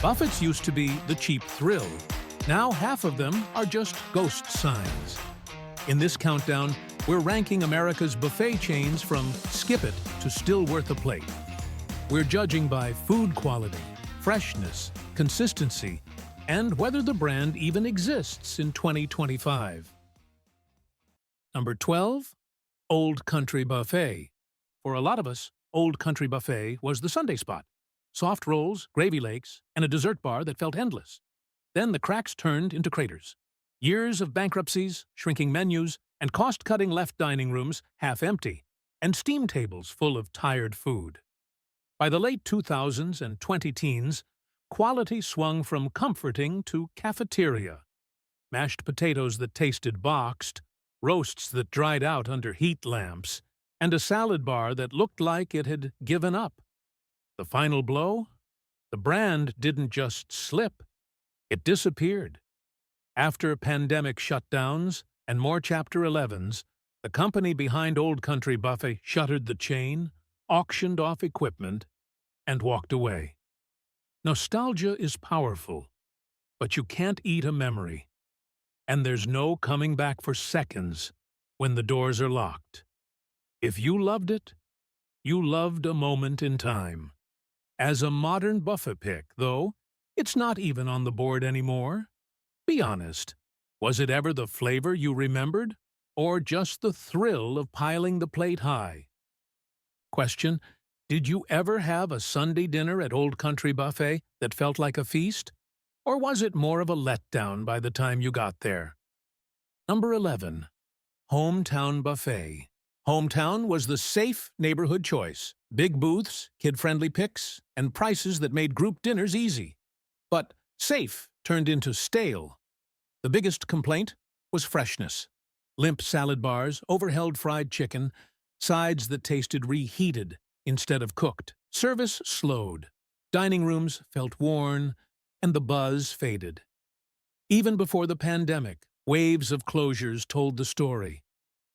Buffets used to be the cheap thrill. Now half of them are just ghost signs. In this countdown, we're ranking America's buffet chains from skip it to still worth a plate. We're judging by food quality, freshness, consistency, and whether the brand even exists in 2025. Number 12, Old Country Buffet. For a lot of us, Old Country Buffet was the Sunday spot. Soft rolls, gravy lakes, and a dessert bar that felt endless. Then the cracks turned into craters. Years of bankruptcies, shrinking menus, and cost-cutting left dining rooms half empty, and steam tables full of tired food. By the late 2000s and 20-teens, quality swung from comforting to cafeteria. Mashed potatoes that tasted boxed, roasts that dried out under heat lamps, and a salad bar that looked like it had given up. The final blow? The brand didn't just slip, it disappeared. After pandemic shutdowns and more Chapter 11s, the company behind Old Country Buffet shuttered the chain, auctioned off equipment, and walked away. Nostalgia is powerful, but you can't eat a memory. And there's no coming back for seconds when the doors are locked. If you loved it, you loved a moment in time. As a modern buffet pick, though, it's not even on the board anymore. Be honest, was it ever the flavor you remembered, or just the thrill of piling the plate high? Question: did you ever have a Sunday dinner at Old Country Buffet that felt like a feast? Or was it more of a letdown by the time you got there? Number 11. Hometown Buffet. Hometown was the safe neighborhood choice. Big booths, kid-friendly picks, and prices that made group dinners easy. But safe turned into stale. The biggest complaint was freshness. Limp salad bars, overheld fried chicken, sides that tasted reheated instead of cooked. Service slowed. Dining rooms felt worn, and the buzz faded. Even before the pandemic, waves of closures told the story.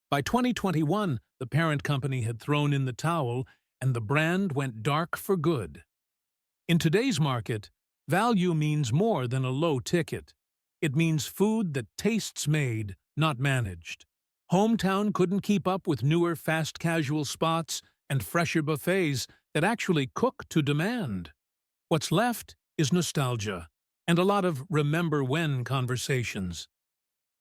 By 2021, the parent company had thrown in the towel, and the brand went dark for good. In today's market, value means more than a low ticket. It means food that tastes made, not managed. Hometown couldn't keep up with newer fast casual spots and fresher buffets that actually cook to demand. What's left is nostalgia and a lot of remember when conversations.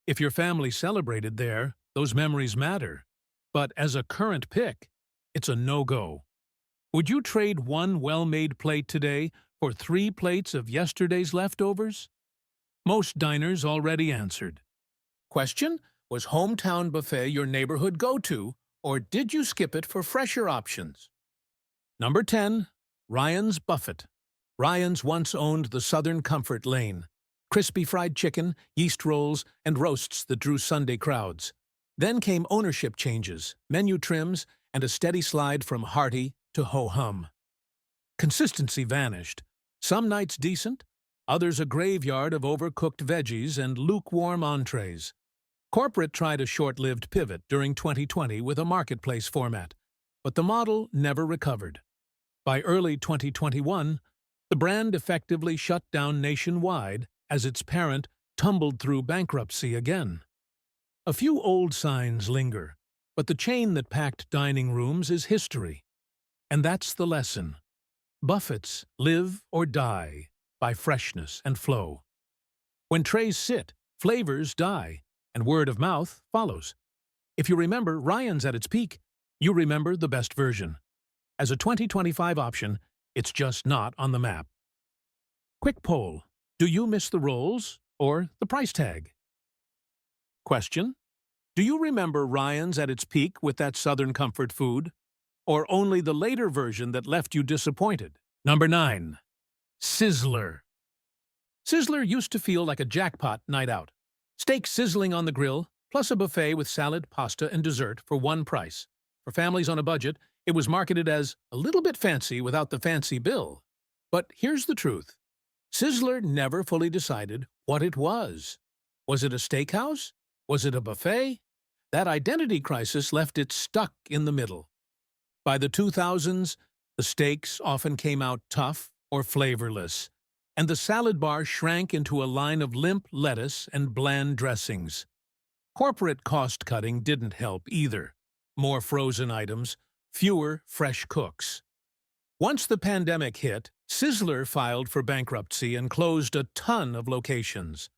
If your family celebrated there, those memories matter. But as a current pick, it's a no-go. Would you trade one well-made plate today for 3 plates of yesterday's leftovers? Most diners already answered. Question: was Hometown Buffet your neighborhood go-to, or did you skip it for fresher options? Number 10. Ryan's Buffet. Ryan's once owned the Southern Comfort Lane. Crispy fried chicken, yeast rolls, and roasts that drew Sunday crowds. Then came ownership changes, menu trims, and a steady slide from hearty to ho-hum. Consistency vanished. Some nights decent, others a graveyard of overcooked veggies and lukewarm entrees. Corporate tried a short-lived pivot during 2020 with a marketplace format, but the model never recovered. By early 2021, the brand effectively shut down nationwide as its parent tumbled through bankruptcy again. A few old signs linger, but the chain that packed dining rooms is history. And that's the lesson. Buffets live or die by freshness and flow. When trays sit, flavors die, and word of mouth follows. If you remember Ryan's at its peak, you remember the best version. As a 2025 option, it's just not on the map. Quick poll: do you miss the rolls or the price tag? Question: do you remember Ryan's at its peak with that Southern comfort food, or only the later version that left you disappointed? Number 9. Sizzler. Sizzler used to feel like a jackpot night out. Steak sizzling on the grill, plus a buffet with salad, pasta, and dessert for one price. For families on a budget, it was marketed as a little bit fancy without the fancy bill. But here's the truth. Sizzler never fully decided what it was. Was it a steakhouse? Was it a buffet? That identity crisis left it stuck in the middle. By the 2000s, the steaks often came out tough or flavorless, and the salad bar shrank into a line of limp lettuce and bland dressings. Corporate cost-cutting didn't help either. More frozen items, fewer fresh cooks. Once the pandemic hit, Sizzler filed for bankruptcy and closed a ton of locations.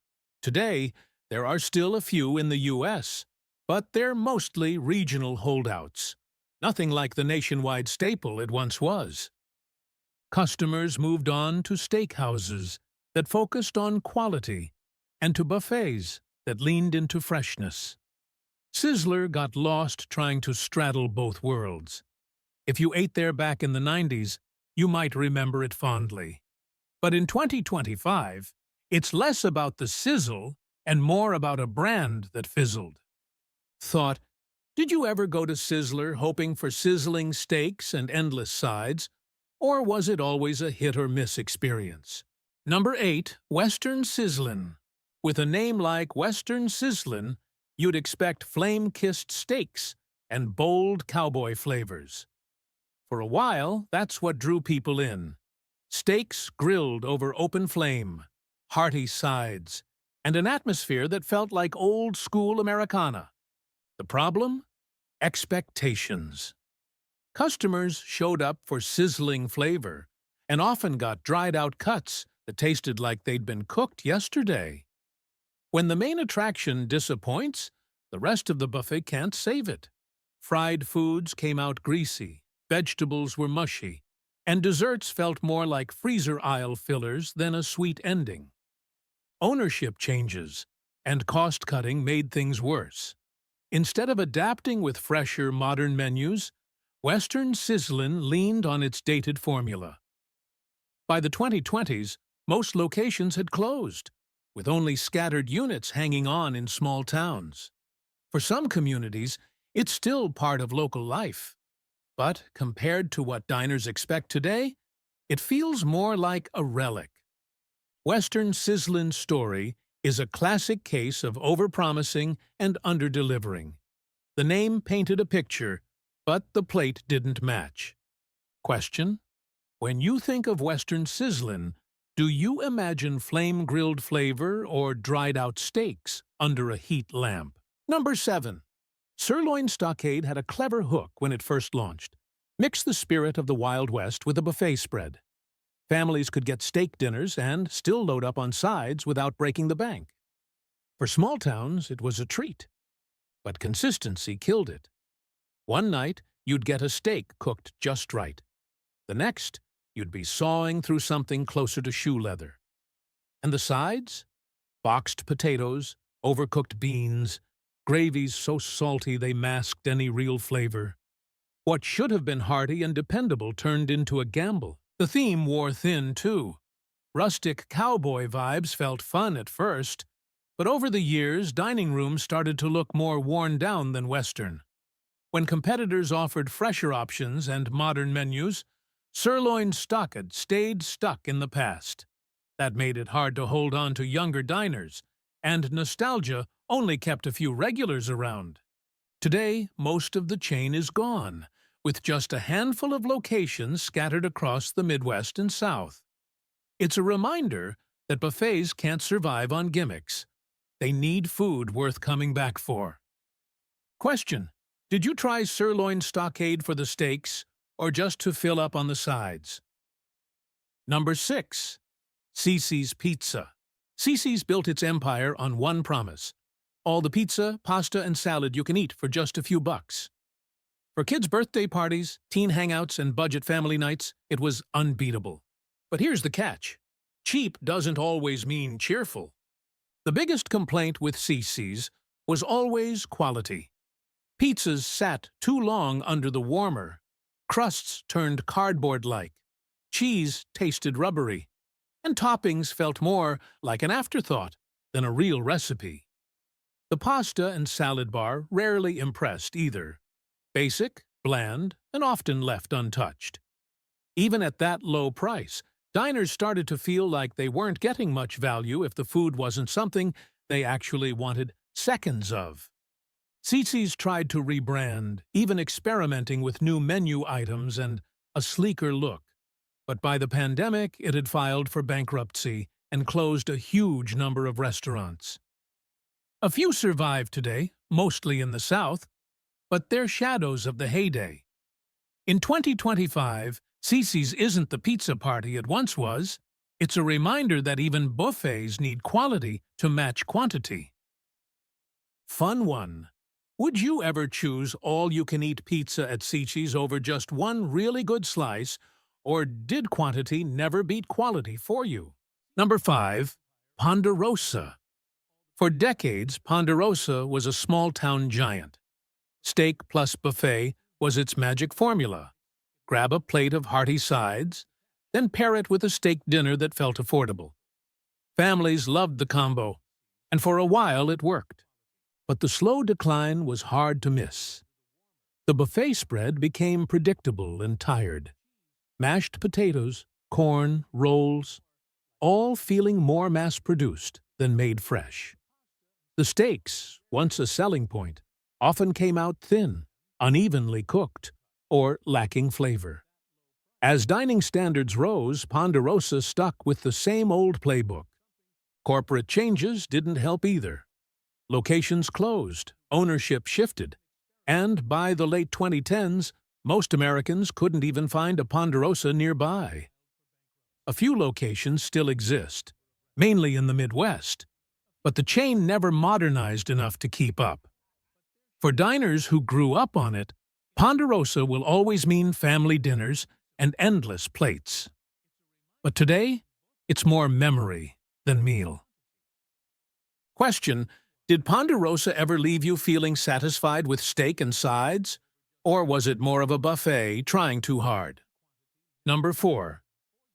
Today, there are still a few in the U.S., but they're mostly regional holdouts. Nothing like the nationwide staple it once was. Customers moved on to steakhouses that focused on quality and to buffets that leaned into freshness. Sizzler got lost trying to straddle both worlds. If you ate there back in the 90s, you might remember it fondly. But in 2025, it's less about the sizzle and more about a brand that fizzled. Thought, did you ever go to Sizzler hoping for sizzling steaks and endless sides, or was it always a hit-or-miss experience? Number 8. Western Sizzlin. With a name like Western Sizzlin, you'd expect flame-kissed steaks and bold cowboy flavors. For a while, that's what drew people in. Steaks grilled over open flame, hearty sides, and an atmosphere that felt like old-school Americana. The problem? Expectations. Customers showed up for sizzling flavor and often got dried-out cuts that tasted like they'd been cooked yesterday. When the main attraction disappoints, the rest of the buffet can't save it. Fried foods came out greasy, vegetables were mushy, and desserts felt more like freezer aisle fillers than a sweet ending. Ownership changes, and cost-cutting made things worse. Instead of adapting with fresher, modern menus, Western Sizzlin leaned on its dated formula. By the 2020s, most locations had closed, with only scattered units hanging on in small towns. For some communities, it's still part of local life. But compared to what diners expect today, it feels more like a relic. Western Sizzlin's story is a classic case of overpromising and underdelivering. The name painted a picture, but the plate didn't match. Question: when you think of Western Sizzlin, do you imagine flame-grilled flavor or dried-out steaks under a heat lamp? Number 7. Sirloin Stockade had a clever hook when it first launched. Mix the spirit of the Wild West with a buffet spread. Families could get steak dinners and still load up on sides without breaking the bank. For small towns, it was a treat. But consistency killed it. One night, you'd get a steak cooked just right. The next, you'd be sawing through something closer to shoe leather. And the sides? Boxed potatoes, overcooked beans, gravies so salty they masked any real flavor. What should have been hearty and dependable turned into a gamble. The theme wore thin, too. Rustic cowboy vibes felt fun at first, but over the years, dining rooms started to look more worn down than Western. When competitors offered fresher options and modern menus, Sirloin Stockade stayed stuck in the past. That made it hard to hold on to younger diners, and nostalgia only kept a few regulars around. Today, most of the chain is gone, with just a handful of locations scattered across the Midwest and South. It's a reminder that buffets can't survive on gimmicks. They need food worth coming back for. Question: did you try Sirloin Stockade for the steaks, or just to fill up on the sides? Number 6. Cicis Pizza. Cicis built its empire on one promise: all the pizza, pasta, and salad you can eat for just a few bucks. For kids' birthday parties, teen hangouts, and budget family nights, it was unbeatable. But here's the catch: cheap doesn't always mean cheerful. The biggest complaint with Cicis was always quality. Pizzas sat too long under the warmer. Crusts turned cardboard-like. Cheese tasted rubbery. And toppings felt more like an afterthought than a real recipe. The pasta and salad bar rarely impressed either. Basic, bland, and often left untouched. Even at that low price, diners started to feel like they weren't getting much value if the food wasn't something they actually wanted seconds of. Cicis tried to rebrand, even experimenting with new menu items and a sleeker look. But by the pandemic, it had filed for bankruptcy and closed a huge number of restaurants. A few survive today, mostly in the South, but they're shadows of the heyday. In 2025, Cicis isn't the pizza party it once was. It's a reminder that even buffets need quality to match quantity. Fun one. Would you ever choose all-you-can-eat pizza at Cicis over just one really good slice, or did quantity never beat quality for you? Number 5. Ponderosa. For decades, Ponderosa was a small-town giant. Steak plus buffet was its magic formula. Grab a plate of hearty sides, then pair it with a steak dinner that felt affordable. Families loved the combo, and for a while it worked. But the slow decline was hard to miss. The buffet spread became predictable and tired. Mashed potatoes, corn, rolls, all feeling more mass-produced than made fresh. The steaks, once a selling point, often came out thin, unevenly cooked, or lacking flavor. As dining standards rose, Ponderosa stuck with the same old playbook. Corporate changes didn't help either. Locations closed, ownership shifted, and by the late 2010s, most Americans couldn't even find a Ponderosa nearby. A few locations still exist, mainly in the Midwest, but the chain never modernized enough to keep up. For diners who grew up on it, Ponderosa will always mean family dinners and endless plates. But today, it's more memory than meal. Question: did Ponderosa ever leave you feeling satisfied with steak and sides? Or was it more of a buffet trying too hard? Number 4.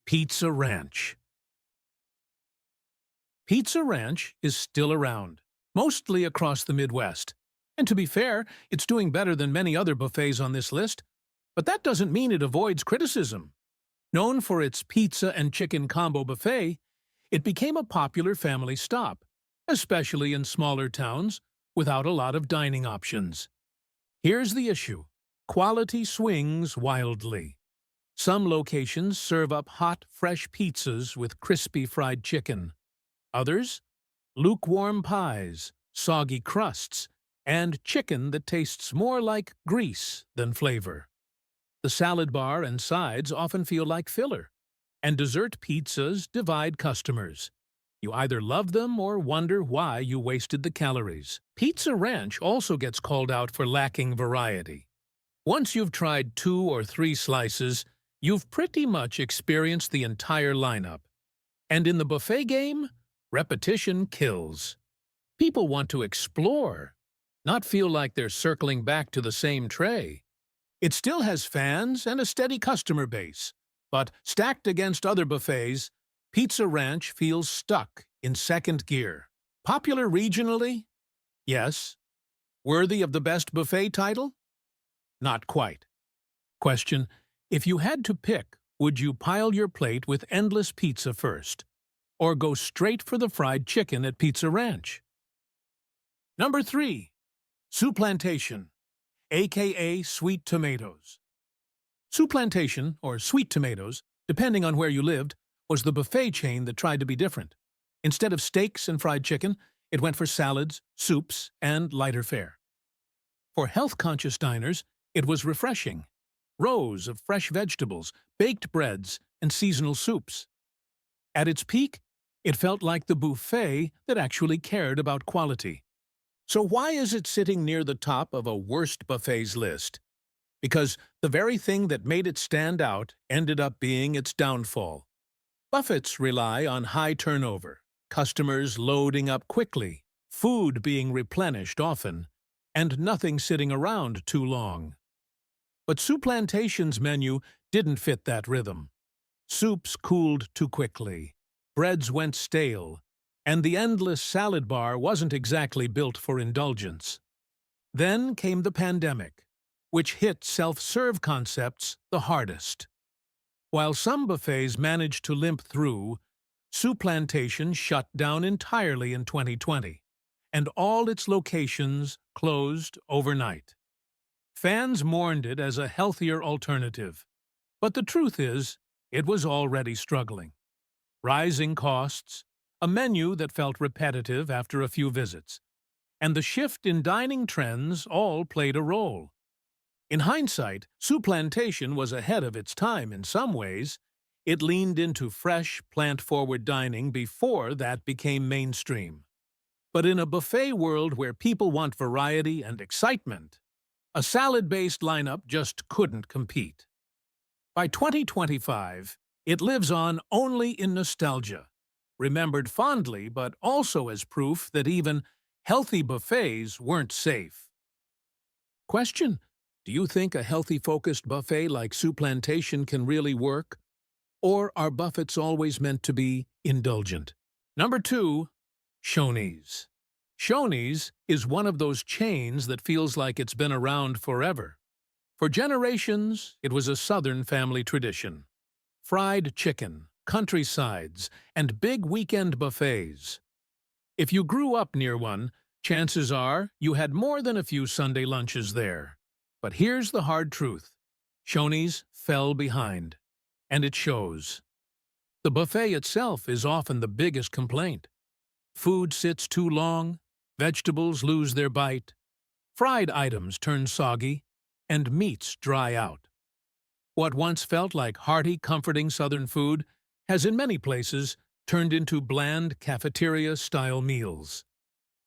Pizza Ranch. Pizza Ranch is still around, mostly across the Midwest. And to be fair, it's doing better than many other buffets on this list. But that doesn't mean it avoids criticism. Known for its pizza and chicken combo buffet, it became a popular family stop, especially in smaller towns without a lot of dining options. Here's the issue. Quality swings wildly. Some locations serve up hot, fresh pizzas with crispy fried chicken. Others, lukewarm pies, soggy crusts, and chicken that tastes more like grease than flavor. The salad bar and sides often feel like filler, and dessert pizzas divide customers. You either love them or wonder why you wasted the calories. Pizza Ranch also gets called out for lacking variety. Once you've tried 2 or 3 slices, you've pretty much experienced the entire lineup. And in the buffet game, repetition kills. People want to explore, not feel like they're circling back to the same tray. It still has fans and a steady customer base, but stacked against other buffets, Pizza Ranch feels stuck in second gear. Popular regionally? Yes. Worthy of the best buffet title? Not quite. Question: if you had to pick, would you pile your plate with endless pizza first, or go straight for the fried chicken at Pizza Ranch? Number 3. Supplantation, aka sweet tomatoes. Supplantation, or sweet tomatoes, depending on where you lived, was the buffet chain that tried to be different. Instead of steaks and fried chicken, it went for salads, soups, and lighter fare. For health-conscious diners, it was refreshing. Rows of fresh vegetables, baked breads, and seasonal soups. At its peak, it felt like the buffet that actually cared about quality. So why is it sitting near the top of a worst buffets list? Because the very thing that made it stand out ended up being its downfall. Buffets rely on high turnover, customers loading up quickly, food being replenished often, and nothing sitting around too long. But Supplantation's menu didn't fit that rhythm. Soups cooled too quickly, breads went stale, and the endless salad bar wasn't exactly built for indulgence. Then came the pandemic, which hit self-serve concepts the hardest. While some buffets managed to limp through, Supplantation shut down entirely in 2020, and all its locations closed overnight. Fans mourned it as a healthier alternative, but the truth is, It was already struggling. Rising costs, a menu that felt repetitive after a few visits, and the shift in dining trends all played a role. In hindsight, Supplantation was ahead of its time in some ways. It leaned into fresh, plant-forward dining before that became mainstream. But in a buffet world where people want variety and excitement, a salad-based lineup just couldn't compete. By 2025, it lives on only in nostalgia, remembered fondly but also as proof that even healthy buffets weren't safe. Question: do you think a healthy-focused buffet like Supplantation can really work? Or are buffets always meant to be indulgent? Number 2. Shoney's. Shoney's is one of those chains that feels like it's been around forever. For generations, it was a Southern family tradition. Fried chicken, countrysides, and big weekend buffets. If you grew up near one, chances are you had more than a few Sunday lunches there. But here's the hard truth. Shoney's fell behind, and it shows. The buffet itself is often the biggest complaint. Food sits too long, vegetables lose their bite, fried items turn soggy, and meats dry out. What once felt like hearty, comforting Southern food has in many places turned into bland cafeteria-style meals.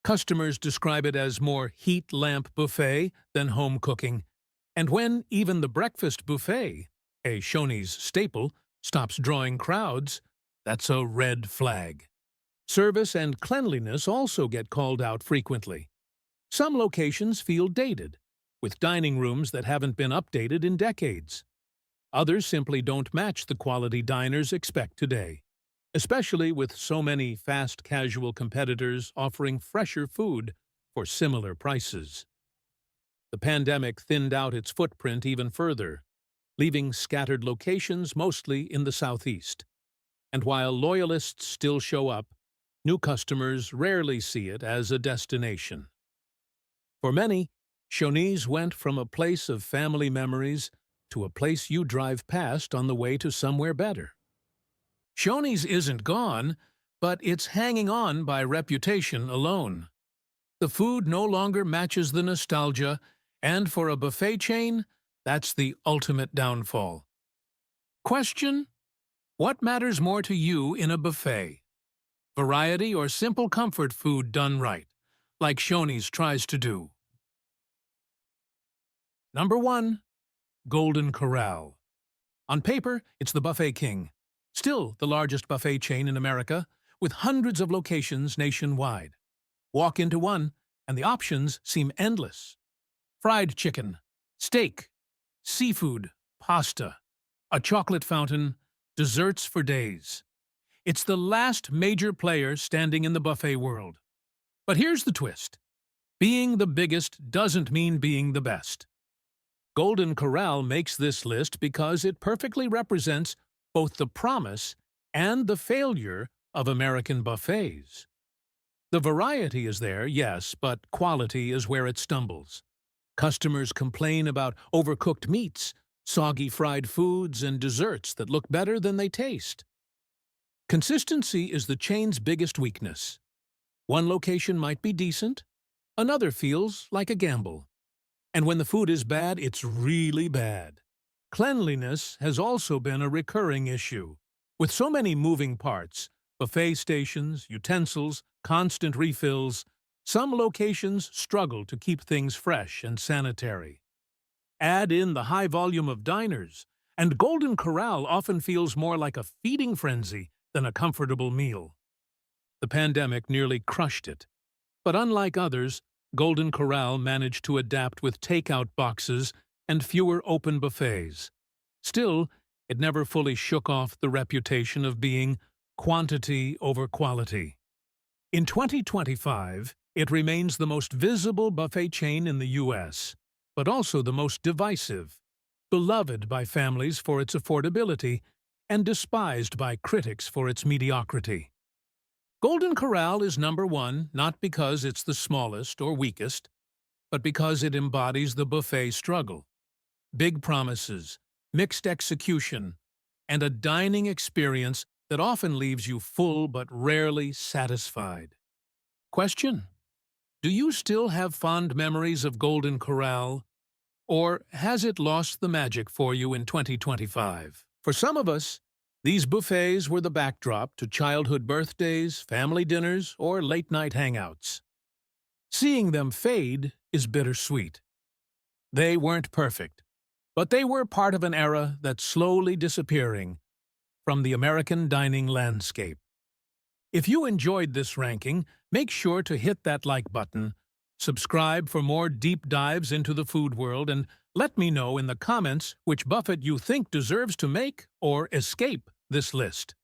Customers describe it as more heat lamp buffet than home cooking, and when even the breakfast buffet, a Shoney's staple, stops drawing crowds, that's a red flag. Service and cleanliness also get called out frequently. Some locations feel dated, with dining rooms that haven't been updated in decades. Others simply don't match the quality diners expect today, especially with so many fast casual competitors offering fresher food for similar prices. The pandemic thinned out its footprint even further, leaving scattered locations mostly in the Southeast. And while loyalists still show up, new customers rarely see it as a destination. For many, Shoney's went from a place of family memories to a place you drive past on the way to somewhere better. Shoney's isn't gone, but it's hanging on by reputation alone. The food no longer matches the nostalgia, and for a buffet chain, that's the ultimate downfall. Question: what matters more to you in a buffet? Variety or simple comfort food done right, like Shoney's tries to do? Number 1. Golden Corral. On paper, it's the buffet king. Still the largest buffet chain in America, with hundreds of locations nationwide. Walk into one, and the options seem endless. Fried chicken, steak, seafood, pasta, a chocolate fountain, desserts for days. It's the last major player standing in the buffet world. But here's the twist. Being the biggest doesn't mean being the best. Golden Corral makes this list because it perfectly represents both the promise and the failure of American buffets. The variety is there, yes, but quality is where it stumbles. Customers complain about overcooked meats, soggy fried foods, and desserts that look better than they taste. Consistency is the chain's biggest weakness. One location might be decent, another feels like a gamble. And when the food is bad, it's really bad. Cleanliness has also been a recurring issue. With so many moving parts, buffet stations, utensils, constant refills, some locations struggle to keep things fresh and sanitary. Add in the high volume of diners, and Golden Corral often feels more like a feeding frenzy than a comfortable meal. The pandemic nearly crushed it. But unlike others, Golden Corral managed to adapt with takeout boxes and fewer open buffets. Still, it never fully shook off the reputation of being quantity over quality. In 2025, it remains the most visible buffet chain in the U.S., but also the most divisive, beloved by families for its affordability and despised by critics for its mediocrity. Golden Corral is number 1 not because it's the smallest or weakest, but because it embodies the buffet struggle. Big promises, mixed execution, and a dining experience that often leaves you full but rarely satisfied. Question: do you still have fond memories of Golden Corral? Or has it lost the magic for you in 2025? For some of us, these buffets were the backdrop to childhood birthdays, family dinners, or late-night hangouts. Seeing them fade is bittersweet. They weren't perfect, but they were part of an era that's slowly disappearing from the American dining landscape. If you enjoyed this ranking, make sure to hit that like button, subscribe for more deep dives into the food world, and let me know in the comments which buffet you think deserves to make or escape this list.